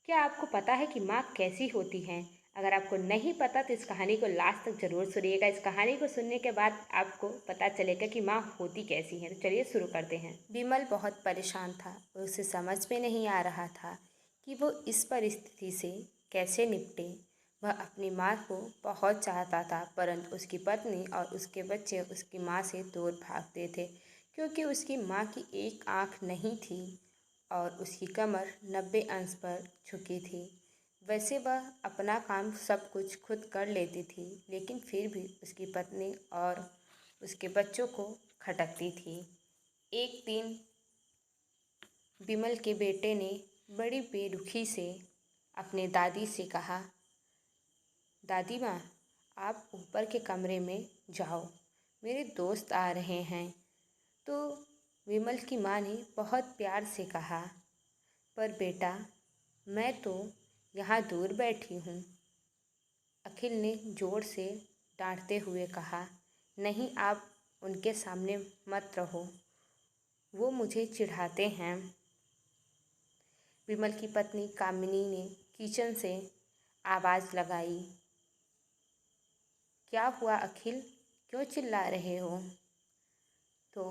क्या आपको पता है कि माँ कैसी होती हैं? अगर आपको नहीं पता तो इस कहानी को लास्ट तक ज़रूर सुनिएगा। इस कहानी को सुनने के बाद आपको पता चलेगा कि माँ होती कैसी हैं। तो चलिए शुरू करते हैं। विमल बहुत परेशान था। उसे समझ में नहीं आ रहा था कि वो इस परिस्थिति से कैसे निपटे। वह अपनी माँ को बहुत चाहता था, परंतु उसकी पत्नी और उसके बच्चे उसकी माँ से दूर भागते थे, क्योंकि उसकी माँ की एक आँख नहीं थी और उसकी कमर 90 अंश पर झुकी थी। वैसे वह अपना काम सब कुछ खुद कर लेती थी, लेकिन फिर भी उसकी पत्नी और उसके बच्चों को खटकती थी। एक दिन विमल के बेटे ने बड़ी बेरुखी से अपने दादी से कहा, दादी माँ, आप ऊपर के कमरे में जाओ, मेरे दोस्त आ रहे हैं। तो विमल की माँ ने बहुत प्यार से कहा, पर बेटा, मैं तो यहाँ दूर बैठी हूँ। अखिल ने जोर से डांटते हुए कहा, नहीं, आप उनके सामने मत रहो, वो मुझे चिढ़ाते हैं। विमल की पत्नी कामिनी ने किचन से आवाज़ लगाई, क्या हुआ अखिल, क्यों चिल्ला रहे हो? तो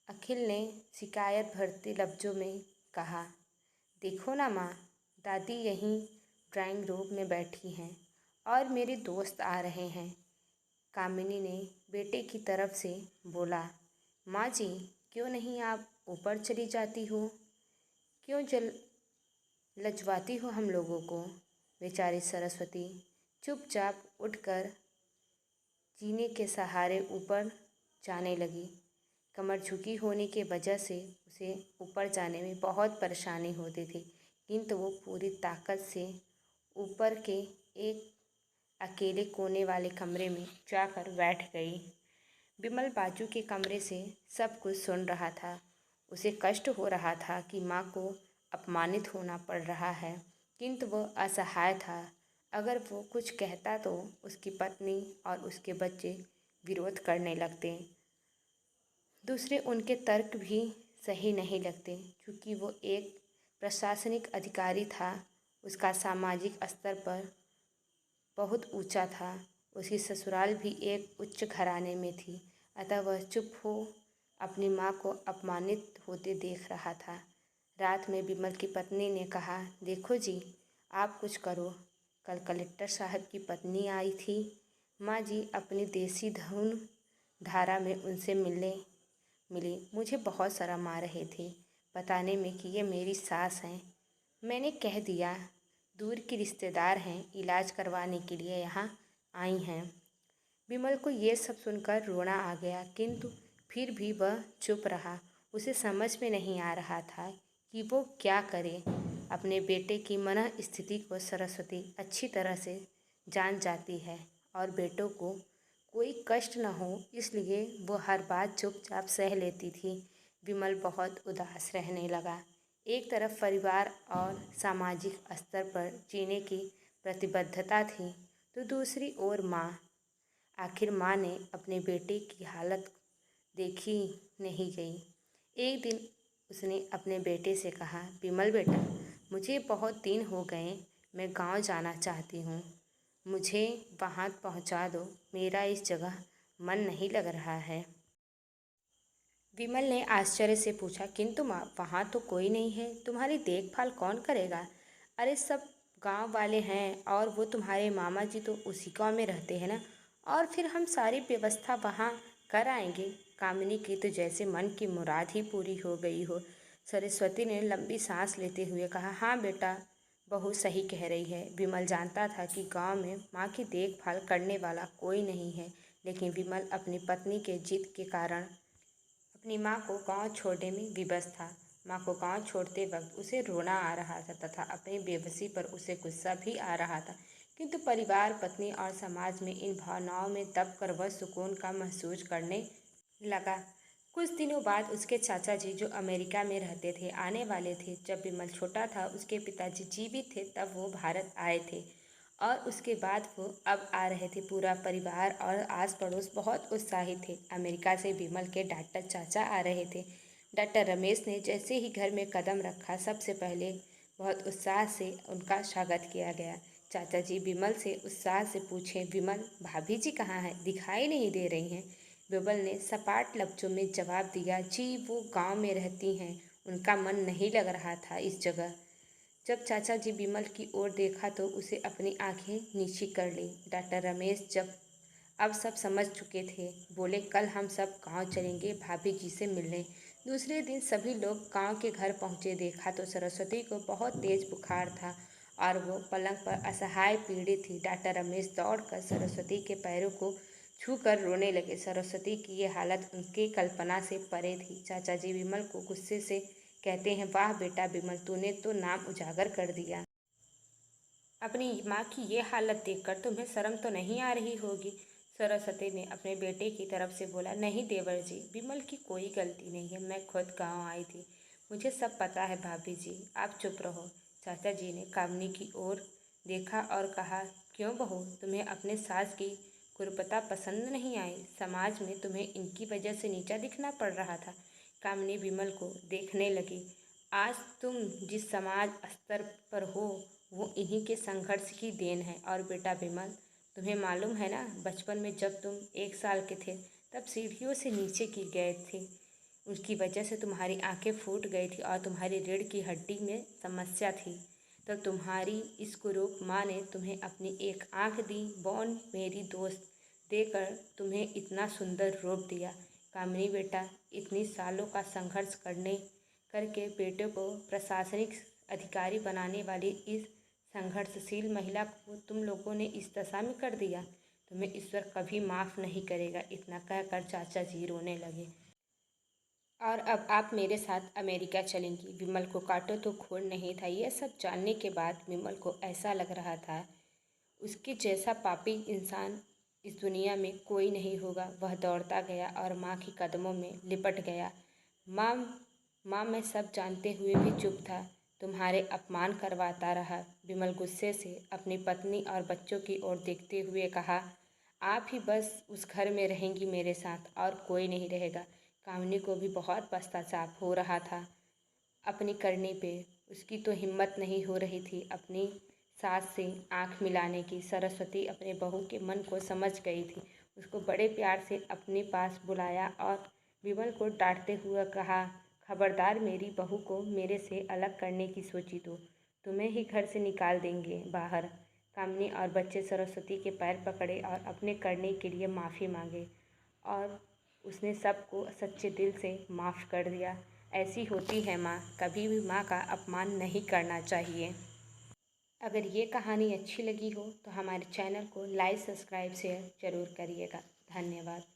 अखिल ने शिकायत भरते लफ्ज़ों में कहा, देखो ना माँ, दादी यहीं ड्राइंग रूम में बैठी हैं और मेरे दोस्त आ रहे हैं। कामिनी ने बेटे की तरफ से बोला, माँ जी, क्यों नहीं आप ऊपर चली जाती हो? क्यों लजवाती हो हम लोगों को? बेचारी सरस्वती चुपचाप उठकर जीने के सहारे ऊपर जाने लगी। कमर झुकी होने की वजह से उसे ऊपर जाने में बहुत परेशानी होती थी, किंतु वो पूरी ताकत से ऊपर के एक अकेले कोने वाले कमरे में जाकर बैठ गई। विमल बाजू के कमरे से सब कुछ सुन रहा था। उसे कष्ट हो रहा था कि माँ को अपमानित होना पड़ रहा है, किंतु वह असहाय था। अगर वो कुछ कहता तो उसकी पत्नी और उसके बच्चे विरोध करने लगते। दूसरे उनके तर्क भी सही नहीं लगते, क्योंकि वो एक प्रशासनिक अधिकारी था। उसका सामाजिक स्तर पर बहुत ऊंचा था। उसकी ससुराल भी एक उच्च घराने में थी, अतः वह चुप हो अपनी माँ को अपमानित होते देख रहा था। रात में विमल की पत्नी ने कहा, देखो जी, आप कुछ करो। कल कलेक्टर साहब की पत्नी आई थी। माँ जी अपनी देसी धुन धारा में उनसे मिली। मुझे बहुत शर्म आ रहे थे बताने में कि ये मेरी सास हैं। मैंने कह दिया, दूर की रिश्तेदार हैं, इलाज करवाने के लिए यहाँ आई हैं। विमल को ये सब सुनकर रोना आ गया, किंतु फिर भी वह चुप रहा। उसे समझ में नहीं आ रहा था कि वो क्या करे। अपने बेटे की मन स्थिति को सरस्वती अच्छी तरह से जान जाती है और बेटों को कोई कष्ट न हो, इसलिए वो हर बात चुपचाप सह लेती थी। विमल बहुत उदास रहने लगा। एक तरफ परिवार और सामाजिक स्तर पर जीने की प्रतिबद्धता थी, तो दूसरी ओर माँ। आखिर माँ ने अपने बेटे की हालत देखी नहीं गई। एक दिन उसने अपने बेटे से कहा, विमल बेटा, मुझे बहुत दिन हो गए, मैं गांव जाना चाहती हूँ, मुझे वहाँ पहुँचा दो, मेरा इस जगह मन नहीं लग रहा है। विमल ने आश्चर्य से पूछा, किंतु माँ, वहाँ तो कोई नहीं है, तुम्हारी देखभाल कौन करेगा? अरे सब गांव वाले हैं और वो तुम्हारे मामा जी तो उसी गांव में रहते हैं ना, और फिर हम सारी व्यवस्था वहाँ कर आएंगे। कामिनी की तो जैसे मन की मुराद ही पूरी हो गई हो। सरस्वती ने लंबी सांस लेते हुए कहा, हाँ बेटा, बहू सही कह रही है। विमल जानता था कि गांव में माँ की देखभाल करने वाला कोई नहीं है, लेकिन विमल अपनी पत्नी के जिद के कारण अपनी माँ को गांव छोड़ने में विवश था। माँ को गांव छोड़ते वक्त उसे रोना आ रहा था तथा अपनी बेबसी पर उसे गुस्सा भी आ रहा था, किंतु परिवार, पत्नी और समाज में इन भावनाओं में दब कर वह सुकून का महसूस करने लगा। कुछ दिनों बाद उसके चाचा जी, जो अमेरिका में रहते थे, आने वाले थे। जब विमल छोटा था, उसके पिताजी जीवित थे, तब वो भारत आए थे और उसके बाद वो अब आ रहे थे। पूरा परिवार और आस पड़ोस बहुत उत्साहित थे। अमेरिका से विमल के डॉक्टर चाचा आ रहे थे। डॉक्टर रमेश ने जैसे ही घर में कदम रखा, सबसे पहले बहुत उत्साह से उनका स्वागत किया गया। चाचा जी विमल से उत्साह से पूछे, विमल भाभी जी कहाँ हैं? दिखाई नहीं दे रही हैं। विमल ने सपाट लफ्जों में जवाब दिया, जी वो गांव में रहती हैं, उनका मन नहीं लग रहा था इस जगह। जब चाचा जी विमल की ओर देखा तो उसे अपनी आंखें नीची कर ली। डॉक्टर रमेश जब अब सब समझ चुके थे, बोले, कल हम सब गांव चलेंगे भाभी जी से मिलने। दूसरे दिन सभी लोग गांव के घर पहुंचे। देखा तो सरस्वती को बहुत तेज बुखार था और वो पलंग पर असहाय पीड़ित थी। डॉक्टर रमेश दौड़कर सरस्वती के पैरों को छूकर रोने लगे। सरस्वती की ये हालत उनकी कल्पना से परे थी। चाचा जी विमल को गुस्से से कहते हैं, वाह बेटा विमल, तूने तो नाम उजागर कर दिया। अपनी माँ की ये हालत देखकर तुम्हें शर्म तो नहीं आ रही होगी। सरस्वती ने अपने बेटे की तरफ से बोला, नहीं देवर जी, विमल की कोई गलती नहीं है, मैं खुद गांव आई थी, मुझे सब पता है भाभी जी, आप चुप रहो। चाचा जी ने कामनी की ओर देखा और कहा, क्यों बहू, तुम्हें अपने सास की कुरूपता पसंद नहीं आई? समाज में तुम्हें इनकी वजह से नीचा दिखना पड़ रहा था। कामनी विमल को देखने लगी। आज तुम जिस समाज स्तर पर हो वो इन्हीं के संघर्ष की देन है। और बेटा विमल, तुम्हें मालूम है ना, बचपन में जब तुम 1 साल के थे तब सीढ़ियों से नीचे गिर गए थे, उसकी वजह से तुम्हारी आंखें फूट गई थी और तुम्हारी रीढ़ की हड्डी में समस्या थी। तब तुम्हारी इस कुरूप माँ ने तुम्हें अपनी एक आंख दी, बॉन मेरी दोस्त देकर तुम्हें इतना सुंदर रूप दिया। कामिनी बेटा, इतनी सालों का संघर्ष करके बेटे को प्रशासनिक अधिकारी बनाने वाली इस संघर्षशील महिला को तुम लोगों ने इस दशा में कर दिया। तुम्हें ईश्वर कभी माफ़ नहीं करेगा। इतना कहकर चाचा जी रोने लगे। और अब आप मेरे साथ अमेरिका चलेंगी। विमल को काटो तो खून नहीं था। यह सब जानने के बाद विमल को ऐसा लग रहा था उसके जैसा पापी इंसान इस दुनिया में कोई नहीं होगा। वह दौड़ता गया और माँ के कदमों में लिपट गया। माँ माँ, मैं सब जानते हुए भी चुप था, तुम्हारे अपमान करवाता रहा। विमल गुस्से से अपनी पत्नी और बच्चों की ओर देखते हुए कहा, आप ही बस उस घर में रहेंगी मेरे साथ, और कोई नहीं रहेगा। कामनी को भी बहुत पश्चाताप हो रहा था अपनी करनी पे। उसकी तो हिम्मत नहीं हो रही थी अपनी सास से आंख मिलाने की। सरस्वती अपने बहू के मन को समझ गई थी। उसको बड़े प्यार से अपने पास बुलाया और विमल को डांटते हुए कहा, खबरदार, मेरी बहू को मेरे से अलग करने की सोची तो तुम्हें ही घर से निकाल देंगे बाहर। कामनी और बच्चे सरस्वती के पैर पकड़े और अपने करने के लिए माफ़ी मांगे और उसने सबको सच्चे दिल से माफ़ कर दिया। ऐसी होती है माँ, कभी भी माँ का अपमान नहीं करना चाहिए। अगर ये कहानी अच्छी लगी हो तो हमारे चैनल को लाइक, सब्सक्राइब, शेयर ज़रूर करिएगा। धन्यवाद।